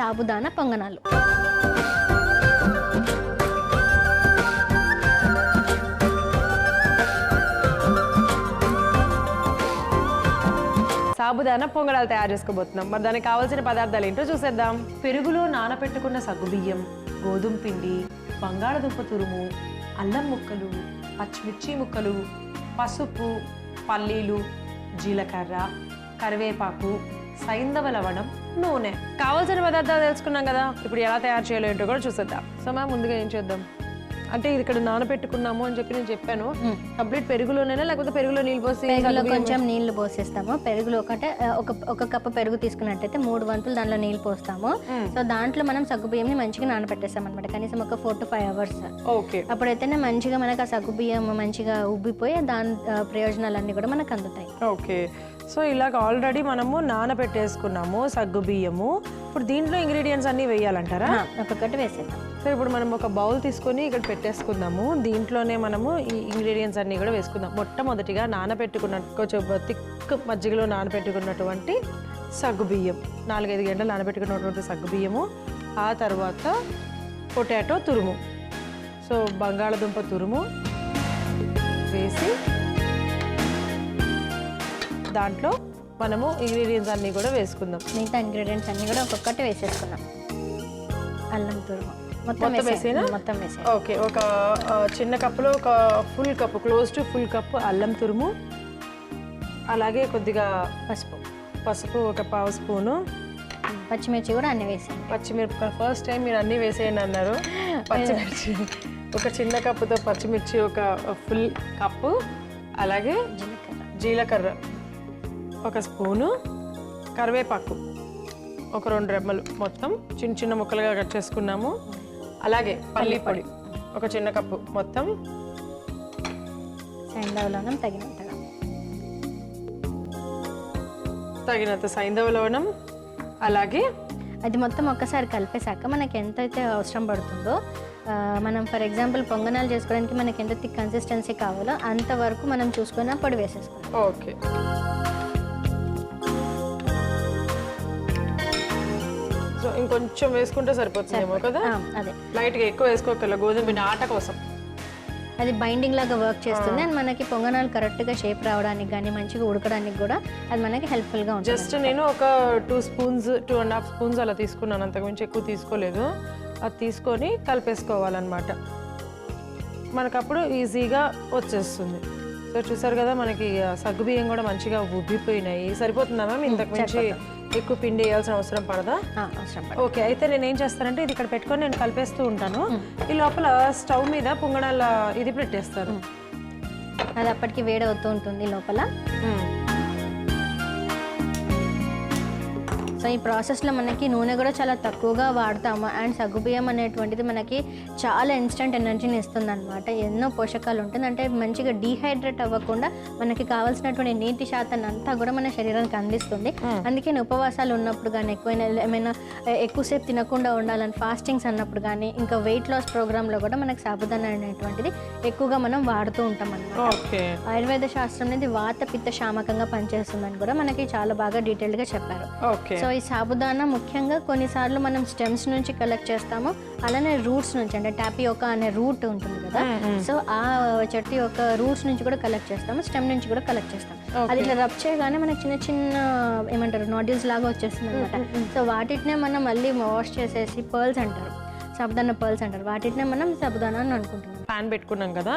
సాబుదానా పొంగనాలు. సాబుదానా పొంగడాలు తయారు చేసుకోబోతున్నాం. మరి దానికి కావాల్సిన పదార్థాలు ఏంటో చూసేద్దాం. పెరుగులో నానబెట్టుకున్న సగ్గుబియ్యం, గోధుమ పిండి, బంగాళదుంప తురుము, అల్లం ముక్కలు, పచ్చిమిర్చి ముక్కలు, పసుపు, పల్లీలు, జీలకర్ర, కరివేపాకు, సైంధవ లవణం, నూనె. కావాల్సిన పదార్థాలు తెలుసుకున్నాం కదా, ఇప్పుడు ఎలా తయారు చేయాలో ఏంటో కూడా చూసేద్దాం. సో మనం ముందుగా ఏం చేద్దాం అంటే ఇది ఇక్కడ నానబెట్టుకున్నాము అని చెప్పి నేను చెప్పాను. కంప్లీట్ పెరుగులోనేనా లేకపోతే పెరుగులో నీళ్ళు పోసి? పెరుగులో కొంచెం నీళ్లు పోసేస్తాము. పెరుగులో ఒక కప్పు పెరుగు తీసుకున్నట్టయితే 3 వంతులు దాంట్లో నీళ్ళు పోస్తాము. సో దాంట్లో మనం సగ్గుబియ్యంని మంచిగా నానబెట్టేస్తాం అనమాట, కనీసం ఒక 4 to 5 hours. ఓకే. అప్పుడైతేనే మంచిగా మనకు ఆ సగ్గుబియ్యం మంచిగా ఉబ్బిపోయి దాని ప్రయోజనాలన్నీ కూడా మనకు అందుతాయి. ఓకే. సో ఇలాగ ఆల్రెడీ మనము నానబెట్టేసుకున్నాము సగ్గుబియ్యము. ఇప్పుడు దీంట్లో ఇంగ్రీడియంట్స్ అన్నీ వేయాలంటారా? ఒక్కొక్కటి వేసేద్దాం. సో ఇప్పుడు మనం ఒక బౌల్ తీసుకొని ఇక్కడ పెట్టేసుకుందాము. దీంట్లోనే మనము ఈ ఇంగ్రీడియంట్స్ అన్నీ కూడా వేసుకుందాం. మొట్టమొదటిగా కొంచెం థిక్ మజ్జిగలో నానబెట్టుకున్నటువంటి సగ్గుబియ్యం, 4-5 గంటలు నానబెట్టుకున్నటువంటి సగ్గుబియ్యము. ఆ తర్వాత పొటాటో తురుము, సో బంగాళదుంప తురుము వేసి దాంట్లో మనము ఇంగ్రీడియంట్స్ అన్నీ కూడా వేసుకుందాం. మిగతా ఇంగ్రీడియంట్స్ అన్నీ కూడా ఒక్కొక్కటి వేసేసుకున్నాం. అల్లం తురుము మొత్తం వేసేనా? మొత్తం వేసే. ఓకే. ఒక చిన్న కప్పులో ఒక full cup, close to full cup అల్లం తురుము, అలాగే కొద్దిగా పసుపు ఒక 1/2 స్పూను, పచ్చిమిర్చి కూడా అన్ని వేసేయండి. పచ్చిమిరపకాయలు ఫస్ట్ టైం మీరు అన్నీ వేసేయండి అన్నారు. పచ్చిమిర్చి ఒక చిన్న కప్పుతో పచ్చిమిర్చి ఒక ఫుల్ కప్పు, అలాగే జీలకర్ర 1 స్పూను, కరివేపాకు ఒక 2 రెమ్మలు మొత్తం చిన్న చిన్న ముక్కలుగా కట్ చేసుకున్నాము. అలాగే పల్లి పొడి ఒక చిన్న కప్పు మొత్తం, సైంధవ లవణం తగినంత సైంధవ లవణం. అలాగే అది మొత్తం ఒక్కసారి కలిపేశాక మనకి ఎంతైతే అవసరం పడుతుందో, మనం ఫర్ ఎగ్జాంపుల్ పొంగనాలు చేసుకోవడానికి మనకి ఎంత థిక్ కన్సిస్టెన్సీ కావాలో అంతవరకు మనం చూసుకున్న పొడి వేసేసుకోవాలి. ఓకే. సో ఇంకొంచెం వేసుకుంటే సరిపోతుందేమో కదా? అదే, లైట్గా ఎక్కువ వేసుకోగల గోధుమ పిండి ఆట కోసం. అది బైండింగ్ లాగా వర్క్ చేస్తుంది అండ్ మనకి పొంగనాలు కరెక్ట్గా షేప్ రావడానికి కానీ మంచిగా ఉడకడానికి కూడా అది మనకి హెల్ప్ఫుల్గా ఉంటుంది. జస్ట్ నేను ఒక 2 స్పూన్స్ 2.5 స్పూన్స్ అలా తీసుకున్నాను, అంతకుమించి ఎక్కువ తీసుకోలేదు. అది తీసుకొని కలిపేసుకోవాలన్నమాట. మనకప్పుడు ఈజీగా వచ్చేస్తుంది. సో చూసారు కదా, మనకి సగ్గుబియ్యం కూడా మంచిగా ఉబ్బిపోయినాయి. సరిపోతుందా మ్యామ్? ఇంతకుమించి ఎక్కువ పిండి వేయాల్సిన అవసరం పడదా? ఓకే. అయితే నేను ఏం చేస్తానంటే ఇది ఇక్కడ పెట్టుకొని నేను కలిపేస్తూ ఉంటాను. ఈ లోపల స్టవ్ మీద పొంగడాల ఇది పెట్టేస్తాను. అది అప్పటికి వేడవుతూ ఉంటుంది లోపల. సో ఈ ప్రాసెస్లో మనకి నూనె కూడా చాలా తక్కువగా వాడతాము అండ్ సగ్గుబియ్యం అనేటువంటిది మనకి చాలా ఇన్స్టెంట్ ఎనర్జీని ఇస్తుంది అనమాట. ఎన్నో పోషకాలు ఉంటుంది, అంటే మంచిగా డీహైడ్రేట్ అవ్వకుండా మనకి కావాల్సినటువంటి నీటి శాతాన్ని అంతా కూడా మన శరీరానికి అందిస్తుంది. అందుకే ఉపవాసాలు ఉన్నప్పుడు కానీ ఏమైనా ఎక్కువసేపు తినకుండా ఉండాలని ఫాస్టింగ్స్ అన్నప్పుడు కానీ ఇంకా వెయిట్ లాస్ ప్రోగ్రాంలో కూడా మనకి సాబుదానా అనేటువంటిది ఎక్కువగా మనం వాడుతూ ఉంటాం అన్నమాట. ఆయుర్వేద శాస్త్రం అనేది వాత పిత్త శామకంగా పనిచేస్తుందని కూడా మనకి చాలా బాగా డీటెయిల్డ్గా చెప్పారు. సో ఈ సాబుదానా ముఖ్యంగా కొన్నిసార్లు మనం స్టెమ్స్ నుంచి కలెక్ట్ చేస్తాము, అలానే రూట్స్ నుంచి, అంటే టాపియోకా అనే రూట్ ఉంటుంది కదా, సో ఆ చెట్టు యొక్క రూట్స్ నుంచి కూడా కలెక్ట్ చేస్తాము, స్టెమ్ నుంచి కూడా కలెక్ట్ చేస్తాం. అది ఇట్లా రబ్ చేయగానే మనకి చిన్న చిన్న ఏమంటారు నాడ్యూల్స్ లాగా వచ్చేస్తుంది అనమాట. సో వాటినే మనం మళ్ళీ వాష్ చేసేసి పర్ల్స్ అంటారు, సాబుదానా పర్ల్స్ అంటారు, వాటినే మనం సాబుదానా అని అనుకుంటున్నాం. ప్యాన్ పెట్టుకున్నాం కదా,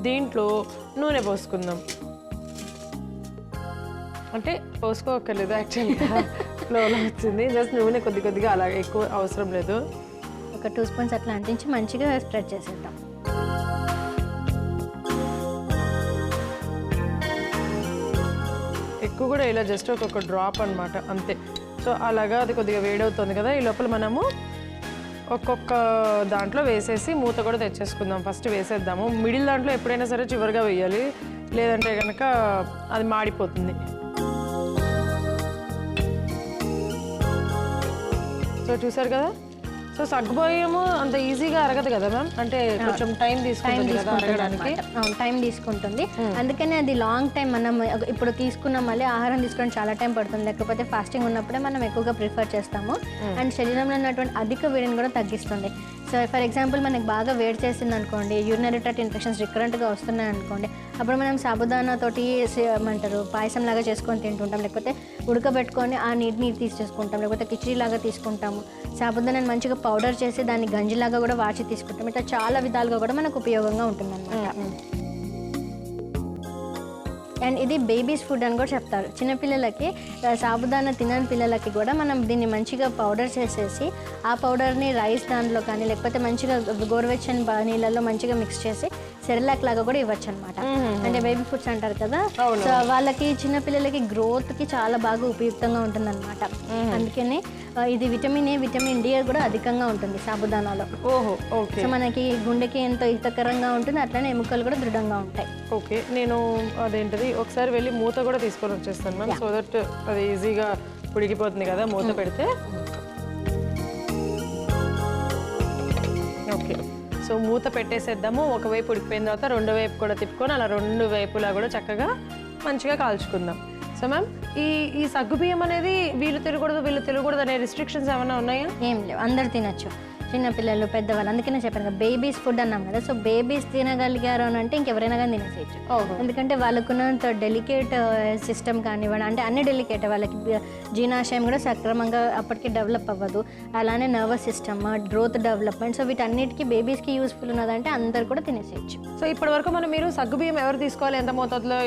దీంట్లో నూనె పోసుకుందాం. అంటే పోసుకోక్కర్లేదు యాక్చువల్గా, ఫ్లోలో వచ్చింది. జస్ట్ నూనె కొద్దిగా అలా ఎక్కువ అవసరం లేదు. ఒక 2 స్పూన్స్ అట్లా అంటించి మంచిగా స్ప్రెడ్ చేసేద్దాం. ఎక్కువ కూడా ఇలా జస్ట్ ఒక్కొక్క డ్రాప్ అనమాట, అంతే. సో అలాగా అది కొద్దిగా వేడవుతుంది కదా, ఈ లోపల మనము ఒక్కొక్క దాంట్లో వేసేసి మూత కూడా తెచ్చేసుకుందాం. ఫస్ట్ వేసేద్దాము. మిడిల్ దాంట్లో ఎప్పుడైనా సరే చివరిగా వేయాలి, లేదంటే కనుక అది మాడిపోతుంది. సో చూసారు కదా, సో సగ్గుబియ్యము అంత ఈజీగా అరగదు కదా మ్యామ్, అంటే కొంచెం టైం తీసుకుంటుంది కదా అరగడానికి. టైం తీసుకుంటుంది, అందుకనే అది లాంగ్ టైం మనం ఇప్పుడు తీసుకున్న మళ్ళీ ఆహారం తీసుకోవడం చాలా టైం పడుతుంది. లేకపోతే ఫాస్టింగ్ ఉన్నప్పుడే మనం ఎక్కువగా ప్రిఫర్ చేస్తాము. అండ్ శరీరంలో ఉన్నటువంటి అధిక వేడిని కూడా తగ్గిస్తుంది. సో ఫర్ ఎగ్జాంపుల్ మనకి బాగా వేడి చేసింది అనుకోండి, యూరినరీ ట్రాక్ట్ ఇన్ఫెక్షన్స్ రికరెంట్గా వస్తున్నాయి అనుకోండి, అప్పుడు మనం సాబుదానాతోటి ఏమంటారు పాయసం లాగా చేసుకొని తింటుంటాం, లేకపోతే ఉడకబెట్టుకొని ఆ నీటిని తీసేసుకుంటాం, లేకపోతే కిచిడీ లాగా తీసుకుంటాము. సాబుదానాన్ని మంచిగా పౌడర్ చేసి దాన్ని గంజిలాగా కూడా వాచి తీసుకుంటాం. ఇట్లా చాలా విధాలుగా కూడా మనకు ఉపయోగంగా ఉంటుంది అన్నమాట. అండ్ ఇది బేబీస్ ఫుడ్ అని కూడా చెప్తారు. చిన్నపిల్లలకి సాబుదానా తినని పిల్లలకి కూడా మనం దీన్ని మంచిగా పౌడర్ చేసేసి ఆ పౌడర్ని రైస్ దాంట్లో కానీ లేకపోతే మంచిగా గోరువెచ్చని నీళ్ళల్లో మంచిగా మిక్స్ చేసి సెరిలాక్ లాగా కూడా ఇవ్వచ్చు అనమాట. అంటే బేబీ ఫుడ్స్ అంటారు కదా, సో వాళ్ళకి చిన్నపిల్లలకి గ్రోత్కి చాలా బాగా ఉపయుక్తంగా ఉంటుంది అనమాట. అందుకని ఇది విటమిన్ ఏ, విటమిన్ డి కూడా అధికంగా ఉంటుంది సాబుదానాలో. సో మనకి గుండెకి ఎంతో హితకరంగా ఉంటుంది, అట్లనే ఎముకలు కూడా దృఢంగా ఉంటాయి. ఓకే, నేను అదేంటది ఒకసారి వెళ్ళి మూత కూడా తీసుకొని వచ్చేస్తాను మ్యామ్, సో దట్ అది ఈజీగా ఉడికిపోతుంది కదా మూత పెడితే. ఓకే, సో మూత పెట్టేసేద్దాము. ఒకవైపు ఉడికిపోయిన తర్వాత రెండో వైపు కూడా తిప్పుకొని అలా రెండు వైపులా కూడా చక్కగా మంచిగా కాల్చుకుందాం. సో మ్యామ్, ఈ సగ్గుబియ్యం అనేది వీళ్ళు తినకూడదు వీళ్ళు తినకూడదు అనే రిస్ట్రిక్షన్స్ ఏమైనా ఉన్నాయా? ఏం లేవు, అందరు తినచ్చు, చిన్నపిల్లలు పెద్దవాళ్ళు. అందుకనే చెప్పాను కదా బేబీస్ ఫుడ్ అన్నాం కదా. సో బేబీస్ తినగలిగారు అని అంటే ఇంకెవరైనా కానీ తినేసేయచ్చు. ఎందుకంటే వాళ్ళకున్నంత డెలికేట్ సిస్టమ్ కానివ్వండి, అంటే అన్ని డెలికేట్, వాళ్ళకి జీర్ణాశయం కూడా సక్రమంగా అప్పటికి డెవలప్ అవ్వదు. అలానే nervous system, growth development, so వీటన్నిటికీ బేబీస్కి యూస్ఫుల్ ఉన్నదంటే అందరు కూడా తినేసేయచ్చు. సో ఇప్పటి వరకు మీరు సగ్గుబియ్యం ఎవరు తీసుకోవాలి, ఎంత మోతాదులో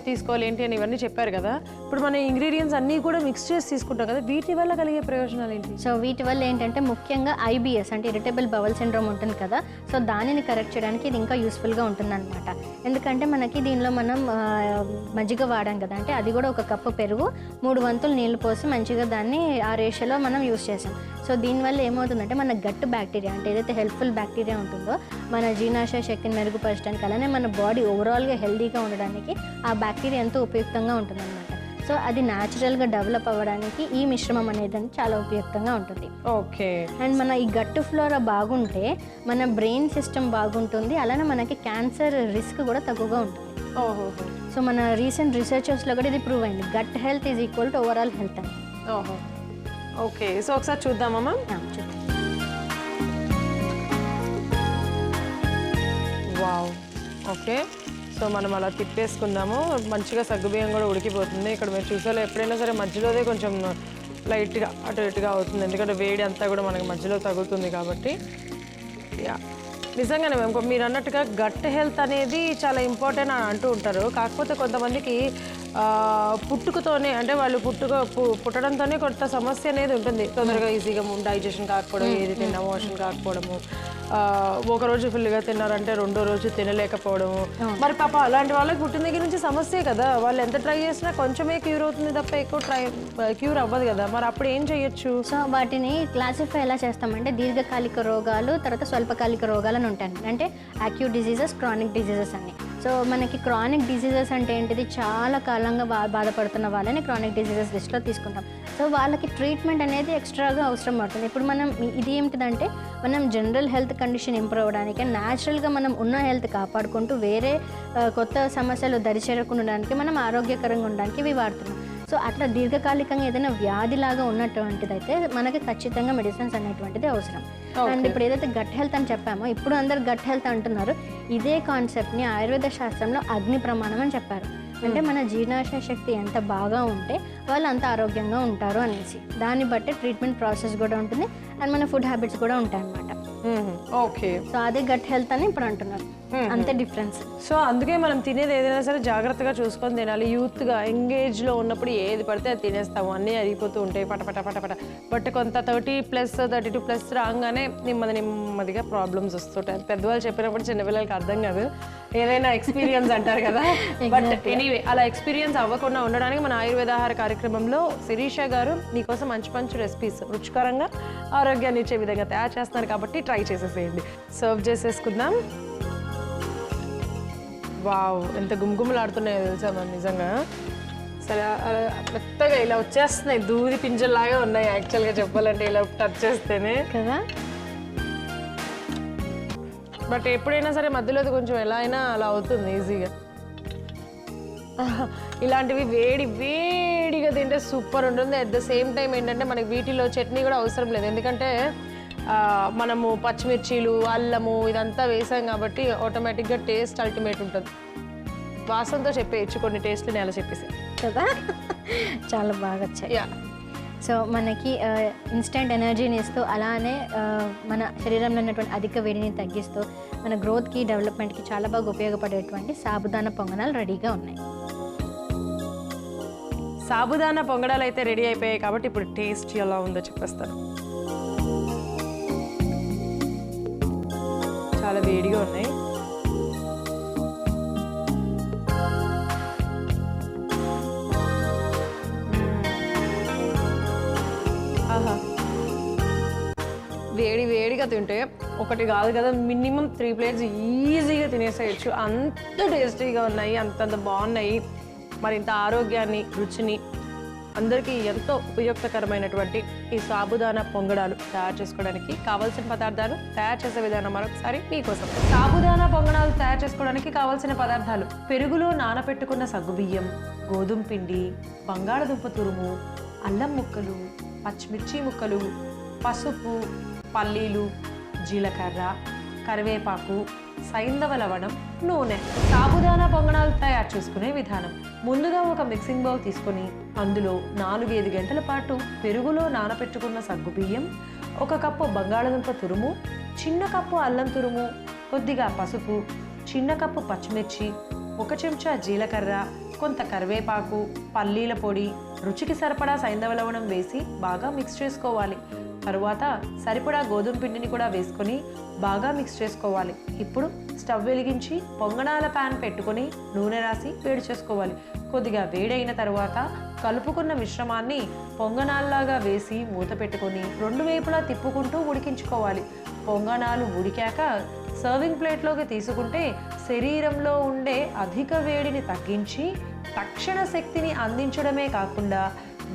తీసుకోవాలి ఏంటి అని ఇవన్నీ చెప్పారు కదా. ఇప్పుడు మన ఇంగ్రీడియంట్స్ అన్నీ కూడా మిక్స్ చేసి తీసుకుంటాం కదా, వీటి వల్ల కలిగే ప్రయోజనాలు ఏంటి? సో వీటి వల్ల ఏంటంటే ముఖ్యంగా IBS అంటే ఇరిటబుల్ బవల్ సిండ్రోమ్ ఉంటుంది కదా, సో దానిని కరెక్ట్ చేయడానికి ఇది ఇంకా యూస్ఫుల్గా ఉంటుంది అనమాట. ఎందుకంటే మనకి దీనిలో మనం మజ్జిగ వాడాం కదా, అంటే అది కూడా ఒక కప్పు పెరుగు 3 వంతులు నీళ్లు పోసి మంచిగా దాన్ని ఆ రేషియోలో మనం యూస్ చేసాం. సో దీనివల్ల ఏమవుతుందంటే మన గట్ బ్యాక్టీరియా, అంటే ఏదైతే హెల్ప్ఫుల్ బ్యాక్టీరియా ఉంటుందో మన జీర్ణాశయ శక్తిని మెరుగుపరచడానికి, అలానే మన బాడీ ఓవరాల్గా హెల్తీగా ఉండడానికి ఆ బ్యాక్టీరియా ఎంతో ఉపయుక్తంగా ఉంటుందన్నమాట. సో అది న్యాచురల్గా డెవలప్ అవ్వడానికి ఈ మిశ్రమం అనేది చాలా ఉపయుక్తంగా ఉంటుంది. ఓకే, అండ్ మన ఈ గట్ ఫ్లోరా బాగుంటే మన బ్రెయిన్ సిస్టమ్ బాగుంటుంది, అలానే మనకి క్యాన్సర్ రిస్క్ కూడా తక్కువగా ఉంటుంది. సో మన రీసెంట్ రీసెర్చెస్లో కూడా ఇది ప్రూవ్ అయింది, gut health is equal to overall health అని. ఓకే, సో ఒకసారి చూద్దామమ్మా. చూద్దాం. వావ్, ఓకే, సో మనం అలా తిప్పేసుకుందాము. మంచిగా సగ్గుబియ్యం కూడా ఉడికిపోతుంది. ఇక్కడ మీరు చూసాలో ఎప్పుడైనా సరే మధ్యలోదే కొంచెం లైట్గా అటు ఇటుగా అవుతుంది, ఎందుకంటే వేడి అంతా కూడా మనకి మధ్యలో తగులుతుంది కాబట్టి. యా, నిజంగానే మేము మీరు అన్నట్టుగా గట్ హెల్త్ అనేది చాలా ఇంపార్టెంట్ అని అంటూ ఉంటారు. కాకపోతే కొంతమందికి పుట్టుకతోనే, అంటే వాళ్ళు పుట్టడంతోనే కొంత సమస్య అనేది ఉంటుంది. తొందరగా ఈజీగా డైజెషన్ కాకపోవడం, ఏది తిన్నా మోషన్ కాకపోవడము, ఒకరోజు ఫుల్గా తిన్నారంటే రెండో రోజు తినలేకపోవడము. మరి పాప అలాంటి వాళ్ళకి పుట్టిన దగ్గర నుంచి సమస్యే కదా, వాళ్ళు ఎంత ట్రై చేసినా కొంచెమే క్యూర్ అవుతుంది తప్ప ఎక్కువ క్యూర్ అవ్వదు కదా, మరి అప్పుడు ఏం చేయొచ్చు? సో వాటిని క్లాసిఫై ఎలా చేస్తామంటే దీర్ఘకాలిక రోగాలు, తర్వాత స్వల్పకాలిక రోగాలు అని ఉంటాయి. అంటే అక్యూట్ డిసీజెస్, క్రానిక్ డిసీజెస్ అని. సో మనకి క్రానిక్ డిసీజెస్ అంటే ఏంటిది, చాలా కాలంగా బాధపడుతున్న వాళ్ళని క్రానిక్ డిసీజెస్ లిస్ట్లో తీసుకుంటాం. సో వాళ్ళకి ట్రీట్మెంట్ అనేది ఎక్స్ట్రాగా అవసరం పడుతుంది. ఇప్పుడు మనం ఇది ఏమిటిదంటే మనం జనరల్ హెల్త్ కండిషన్ ఇంప్రూవ్ అవ్వడానికి, న్యాచురల్గా మనం ఉన్న హెల్త్ కాపాడుకుంటూ వేరే కొత్త సమస్యలు దరిచేరకుండా ఉండడానికి, మనం ఆరోగ్యకరంగా ఉండడానికి ఇవి వాడుతున్నాం. సో అట్లా దీర్ఘకాలికంగా ఏదైనా వ్యాధిలాగా ఉన్నటువంటిది అయితే మనకి ఖచ్చితంగా మెడిసిన్స్ అనేటువంటిది అవసరం. అండ్ ఇప్పుడు ఏదైతే గట్ హెల్త్ అని చెప్పామో, ఇప్పుడు అందరు గట్ హెల్త్ అంటున్నారు. ఇదే కాన్సెప్ట్ని ఆయుర్వేద శాస్త్రంలో అగ్ని ప్రమాణం అని చెప్పారు. అంటే మన జీర్ణాశయ శక్తి ఎంత బాగా ఉంటే వాళ్ళు అంత ఆరోగ్యంగా ఉంటారు అనేసి. దాన్ని బట్టి ట్రీట్మెంట్ ప్రాసెస్ కూడా ఉంటుంది, అండ్ మన ఫుడ్ హ్యాబిట్స్ కూడా ఉంటాయి అన్నమాట. ఓకే, సో అదే గట్ హెల్త్ అని ఇప్పుడు అంటున్నారు, అంతే డిఫరెన్స్. సో అందుకే మనం తినేది ఏదైనా సరే జాగ్రత్తగా చూసుకొని తినాలి. యూత్గా ఎంగేజ్లో ఉన్నప్పుడు ఏది పడితే అది తినేస్తాము, అన్నీ అరిగిపోతూ ఉంటాయి పటపట పటపట. బట్ కొంత 30+, 32+ రాగానే నెమ్మదిగా ప్రాబ్లమ్స్ వస్తుంటాయి. పెద్దవాళ్ళు చెప్పినప్పుడు చిన్నపిల్లలకి అర్థం కాదు, ఏదైనా ఎక్స్పీరియన్స్ అంటారు కదా. బట్ ఎనీవే, అలా ఎక్స్పీరియన్స్ అవ్వకుండా ఉండడానికి మన ఆయుర్వేదాహార కార్యక్రమంలో శిరీష గారు మీకోసం మంచి రెసిపీస్ రుచికరంగా ఆరోగ్యాన్ని ఇచ్చే విధంగా తయారు చేస్తున్నారు కాబట్టి ట్రై చేసేసేయండి. సర్వ్ చేసేసుకుందాం. వావ్, ఎంత గుమగుమలాడుతున్నాయో తెలుసా మ్యామ్, నిజంగా సరే మెత్తగా ఇలా వచ్చేస్తున్నాయి, దూది పింజల్లాగా ఉన్నాయి యాక్చువల్గా చెప్పాలంటే ఇలా టచ్ చేస్తేనే కదా. బట్ ఎప్పుడైనా సరే మధ్యలో అది కొంచెం ఎలా అయినా అలా అవుతుంది ఈజీగా. ఇలాంటివి వేడిగా తింటే సూపర్ ఉంటుంది. అట్ ద సేమ్ టైం ఏంటంటే మనకి వీటిలో చట్నీ కూడా అవసరం లేదు, ఎందుకంటే మనము పచ్చిమిర్చీలు అల్లము ఇదంతా వేసాం కాబట్టి ఆటోమేటిక్గా టేస్ట్ అల్టిమేట్ ఉంటుంది. వాసనతో చెప్పేయచ్చు కొన్ని టేస్ట్ని అలా చెప్పేసి కదా. చాలా బాగా వచ్చాయి. యా. సో మనకి ఇన్స్టెంట్ ఎనర్జీని ఇస్తూ అలానే మన శరీరంలో ఉన్నటువంటి అధిక వేడిని తగ్గిస్తూ మన గ్రోత్కి డెవలప్మెంట్కి చాలా బాగా ఉపయోగపడేటువంటి సాబుదానా పొంగనాలు రెడీగా ఉన్నాయి. సాబుదానా పొంగడాలు అయితే రెడీ అయిపోయాయి కాబట్టి ఇప్పుడు టేస్ట్ ఎలా ఉందో చెప్పేస్తాను. చాలా వేడిగా ఉన్నాయి. ఆహా, వేడిగా తింటే ఒకటి కాదు కదా, మినిమం 3 ప్లేట్స్ ఈజీగా తినేసేయచ్చు. అంత టేస్టీగా ఉన్నాయి, అంతంత బాగున్నాయి. మరింత ఆరోగ్యాన్ని రుచిని అందరికీ ఎంతో ఉపయుక్తకరమైనటువంటి ఈ సాబుదానా పొంగడాలు తయారు చేసుకోవడానికి కావాల్సిన పదార్థాలు, తయారు చేసే విధానం మరొకసారి మీకోసం. సాబుదానా పొంగడాలు తయారు చేసుకోవడానికి కావాల్సిన పదార్థాలు: పెరుగులో నానబెట్టుకున్న సగ్గుబియ్యం, గోధుమ పిండి, బంగాళదుంప తురుము, అల్లం ముక్కలు, పచ్చిమిర్చి ముక్కలు, పసుపు, పల్లీలు, జీలకర్ర, కరివేపాకు, సైంధవ లవణం, నూనె. సాబుదానా పొంగనాలు తయారు చేసుకునే విధానం: ముందుగా ఒక మిక్సింగ్ బౌల్ తీసుకొని అందులో 4-5 గంటల పాటు పెరుగులో నానబెట్టుకున్న సగ్గుబియ్యం, 1 కప్పు బంగాళదుంప తురుము, చిన్న కప్పు అల్లం తురుము, కొద్దిగా పసుపు, చిన్న కప్పు పచ్చిమిర్చి, 1 చెంచా జీలకర్ర, కొంత కరివేపాకు, పల్లీల పొడి, రుచికి సరిపడా సైంధవ లవణం వేసి బాగా మిక్స్ చేసుకోవాలి. తరువాత సరిపడా గోధుమ పిండిని కూడా వేసుకొని బాగా మిక్స్ చేసుకోవాలి. ఇప్పుడు స్టవ్ వెలిగించి పొంగనాల ప్యాన్ పెట్టుకొని నూనె రాసి వేడి చేసుకోవాలి. కొద్దిగా వేడైన తర్వాత కలుపుకున్న మిశ్రమాన్ని పొంగనాల్లాగా వేసి మూత పెట్టుకొని 2 వైపులా తిప్పుకుంటూ ఉడికించుకోవాలి. పొంగనాలు ఉడికాక సర్వింగ్ ప్లేట్లోకి తీసుకుంటే శరీరంలో ఉండే అధిక వేడిని తగ్గించి తక్షణ శక్తిని అందించడమే కాకుండా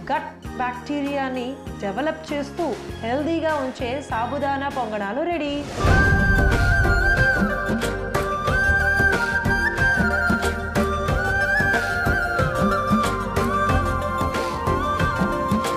గట్ బ్యాక్టీరియాని డెవలప్ చేస్తూ హెల్దీగా ఉంచే సాబుదానా పొంగనాలు రెడీ.